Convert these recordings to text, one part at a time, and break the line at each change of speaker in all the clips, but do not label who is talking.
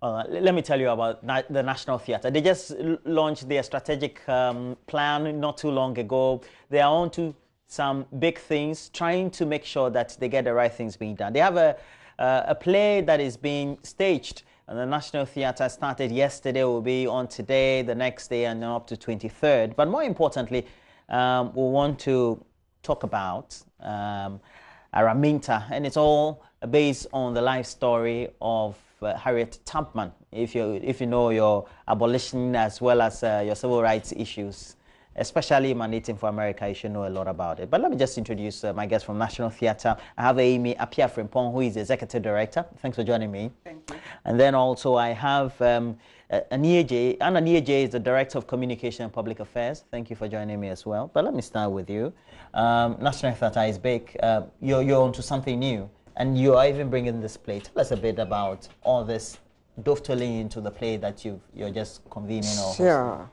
Let me tell you about the National Theatre. They just launched their strategic plan not too long ago. They are on to some big things, trying to make sure that they get the right things being done. They have a play that is being staged, and the National Theatre started yesterday, will be on today, the next day, and up to 23rd. But more importantly, we want to talk about Araminta, and it's all based on the life story of Harriet Tubman. If you know your abolition as well as your civil rights issues, especially emanating for America, you should know a lot about it. But let me just introduce my guest from National Theatre. I have Amy Apia-Frimpong, who is the Executive Director. Thanks for joining me.
Thank you.
And then also I have Aniye. Anna Aniye is the Director of Communication and Public Affairs. Thank you for joining me as well. But let me start with you. National Theatre is big. You're onto something new. And you are even bringing this play. Tell us a bit about all this dovetailing into the play that you're just convening.
Sure.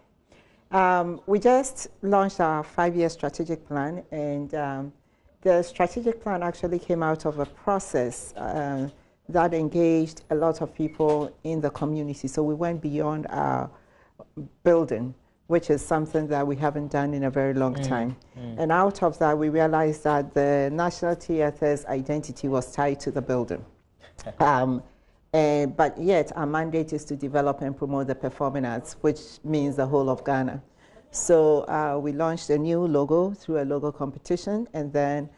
We just launched our 5-year strategic plan, and the strategic plan actually came out of a process that engaged a lot of people in the community. So we went beyond our building, which is something that we haven't done in a very long time. And out of that, we realized that the National Theatre's identity was tied to the building. But yet, our mandate is to develop and promote the performing arts, which means the whole of Ghana. So we launched a new logo through a logo competition, and then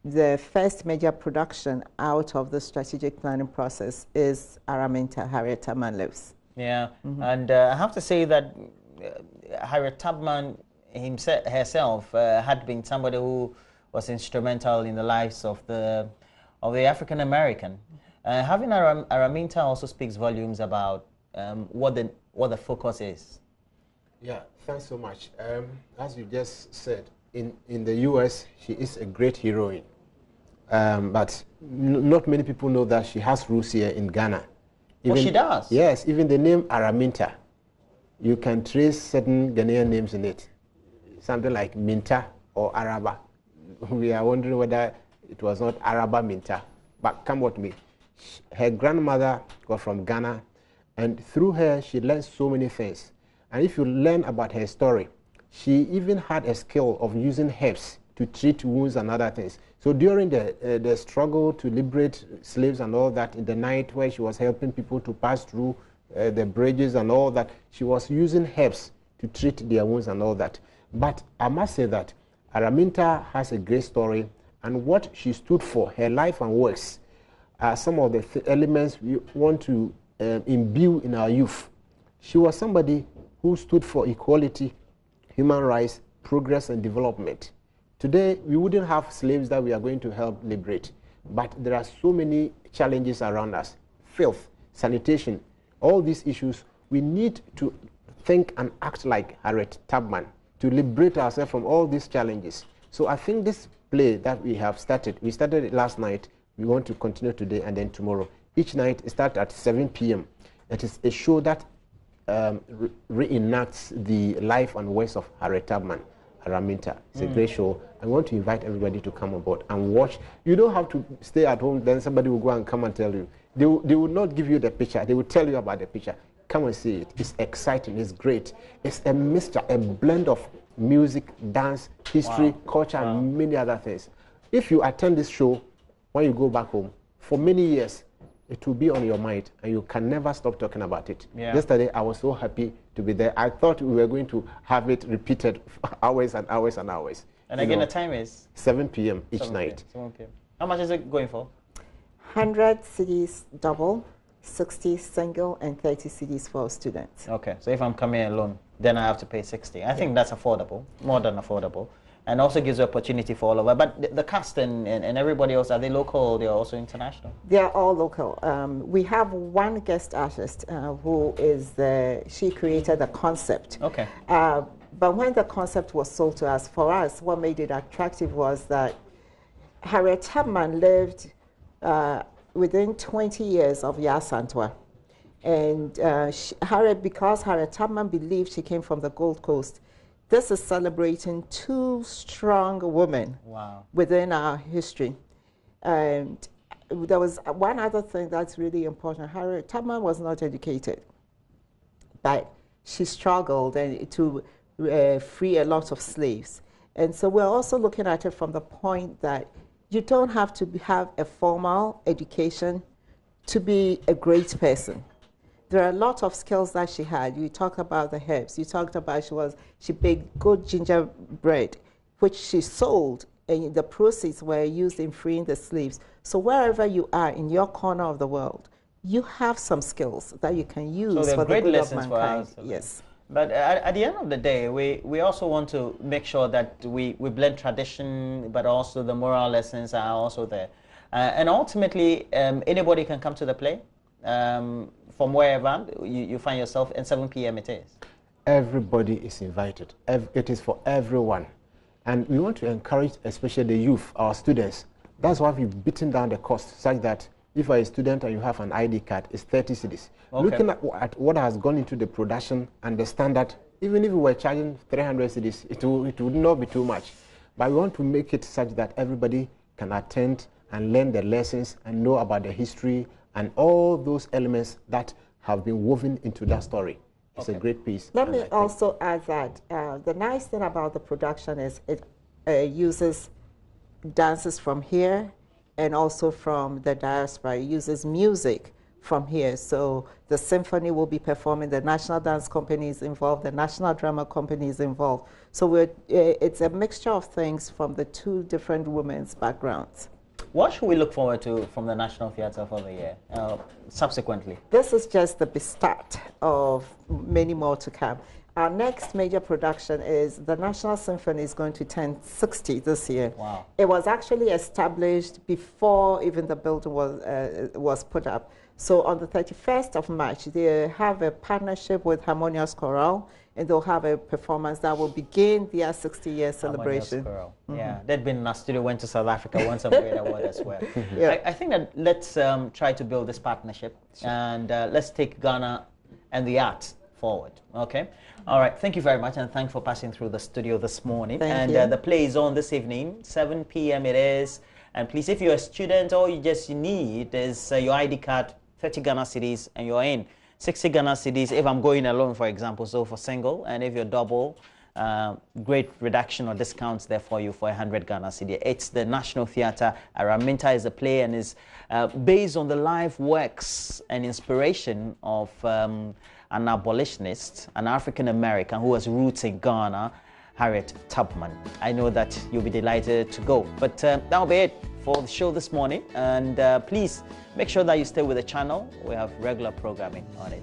the first major production out of the strategic planning process is Araminta, Harriet Tubman Lives.
Yeah, and I have to say that Harriet Tubman herself had been somebody who was instrumental in the lives of the African American. Having Araminta also speaks volumes about what the focus is.
Yeah, thanks so much. As you just said, in the U.S. she is a great heroine, but not many people know that she has roots here in Ghana.
Even, she does?
Yes, even the name Araminta, you can trace certain Ghanaian names in it. Something like Minta or Araba. We are wondering whether it was not Araba Minta, but come with me. Her grandmother was from Ghana, and through her she learned so many things. And if you learn about her story, she even had a skill of using herbs to treat wounds and other things. So during the struggle to liberate slaves and all that, in the night where she was helping people to pass through the bridges and all that, she was using herbs to treat their wounds and all that. But I must say that Araminta has a great story, and what she stood for, her life and works, are some of the elements we want to imbue in our youth. She was somebody who stood for equality, human rights, progress and development. Today, we wouldn't have slaves that we are going to help liberate, but there are so many challenges around us. Filth, sanitation, all these issues, we need to think and act like Harriet Tubman to liberate ourselves from all these challenges. So I think this play that we have started, we started it last night, we want to continue today and then tomorrow. Each night it starts at 7 p.m. It is a show that reenacts the life and works of Harriet Tubman, Araminta. It's a great show. I want to invite everybody to come on board and watch. You don't have to stay at home, then somebody will go and come and tell you. They will not give you the picture. They will tell you about the picture. Come and see it. It's exciting. It's great. It's a mixture, a blend of music, dance, history, culture, and many other things. If you attend this show, when you go back home, for many years, it will be on your mind, and you can never stop talking about it. Yeah. Yesterday, I was so happy to be there. I thought we were going to have it repeated for hours and hours and hours.
And again, the time is?
7 p.m. each night.
7 p.m. How much is it going for?
100 cedis double, 60 single, and 30 cedis for students.
Okay, so if I'm coming alone, then I have to pay 60. I think that's affordable, more than affordable. And also gives you opportunity for all of us. But the cast and everybody else, are they local or they're also international?
They're all local. We have one guest artist who is she created the concept.
Okay.
But when the concept was sold to us, for us, what made it attractive was that Harriet Tubman lived within 20 years of Yasantwa. And because Harriet Tubman believed she came from the Gold Coast, this is celebrating two strong women within our history. And there was one other thing that's really important. Harriet Tubman was not educated, but she struggled to free a lot of slaves. And so we're also looking at it from the point that you don't have to have a formal education to be a great person. There are a lot of skills that she had. You talked about the herbs. You talked about she baked good gingerbread, which she sold, and the proceeds were used in freeing the slaves. So wherever you are in your corner of the world, you have some skills that you can use
for the good of mankind. For us.
Yes.
But at the end of the day, we also want to make sure that we blend tradition, but also the moral lessons are also there. And ultimately, anybody can come to the play from wherever you find yourself, and 7 p.m. it is.
Everybody is invited. It is for everyone. And we want to encourage, especially the youth, our students. That's why we've beaten down the cost, such that if you're a student and you have an ID card, it's 30 cedis. Okay. Looking at what has gone into the production and the standard, even if we were charging 300 cedis, it would not be too much. But we want to make it such that everybody can attend and learn the lessons and know about the history and all those elements that have been woven into that story. It's a great piece.
Let me also add that the nice thing about the production is it uses dances from here and also from the diaspora. It uses music from here. So the symphony will be performing, the National Dance Company is involved, the National Drama Company is involved. So it's a mixture of things from the two different women's backgrounds.
What should we look forward to from the National Theatre for the year, subsequently?
This is just the start of many more to come. Our next major production is the National Symphony is going to turn 60 this year.
Wow.
It was actually established before even the building was put up. So on the 31st of March, they have a partnership with Harmonious Chorale, and they'll have a performance that will begin their 60-year celebration.
Yeah, they'd been in our studio, went to South Africa, won some great award as well.
Yeah.
I think that let's try to build this partnership, and let's take Ghana and the arts forward, okay? All right, thank you very much, and thanks for passing through the studio this morning.
Thank you.
The play is on this evening, 7 p.m. it is. And please, if you're a student, all you need is your ID card, 30 Ghana cedis, and you're in. 60 Ghana cedis if I'm going alone, for example, so for single, and if you're double, great reduction or discounts there for you for 100 Ghana cedi. It's the National Theatre. Araminta is a play and is based on the life works and inspiration of an abolitionist, an African-American who has roots in Ghana, Harriet Tubman. I know that you'll be delighted to go. But that'll be it for the show this morning. And please make sure that you stay with the channel. We have regular programming on it.